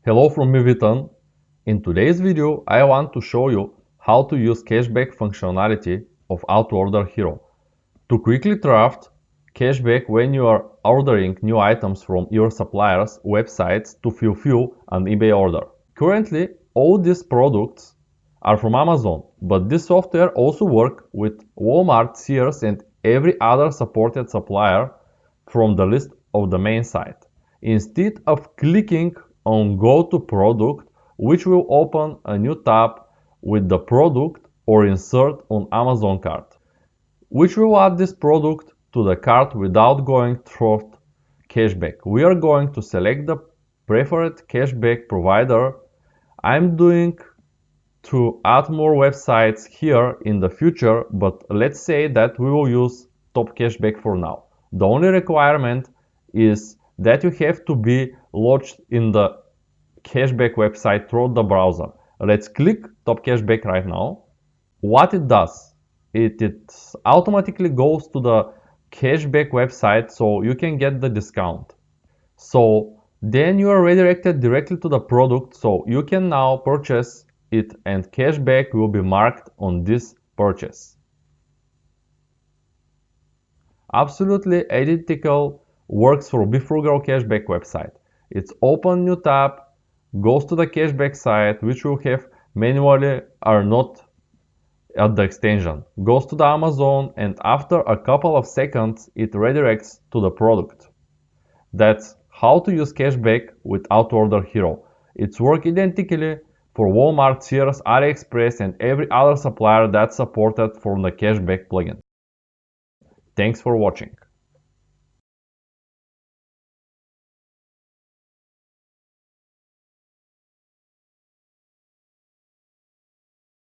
Hello from me, Vitan. In today's video, I want to show you how to use cashback functionality of Autoorder Hero to quickly draft cashback when you are ordering new items from your suppliers' websites to fulfill an eBay order. Currently, all these products are from Amazon, but this software also works with Walmart, Sears, and every other supported supplier from the list of the main site. Instead of clicking on Go to Product, which will open a new tab with the product, or insert on Amazon cart, which will add this product to the cart without going through cashback. We are going to select the preferred cashback provider. I'm doing to add more websites here in the future, but let's say that we will use Top Cashback for now. The only requirement is that you have to be logged in the cashback website through the browser. Let's click Top Cashback right now. What it does, it automatically goes to the cashback website so you can get the discount. So then you are redirected directly to the product, so you can now purchase it and cashback will be marked on this purchase. Absolutely identical works for BeFrugal cashback website. It's open new tab, goes to the cashback site, which will have manually or not at the extension, goes to the Amazon, and after a couple of seconds it redirects to the product. That's how to use cashback with Autoorder Hero. It's works identically for Walmart, Sears, AliExpress, and every other supplier that's supported from the cashback plugin. Thanks for watching.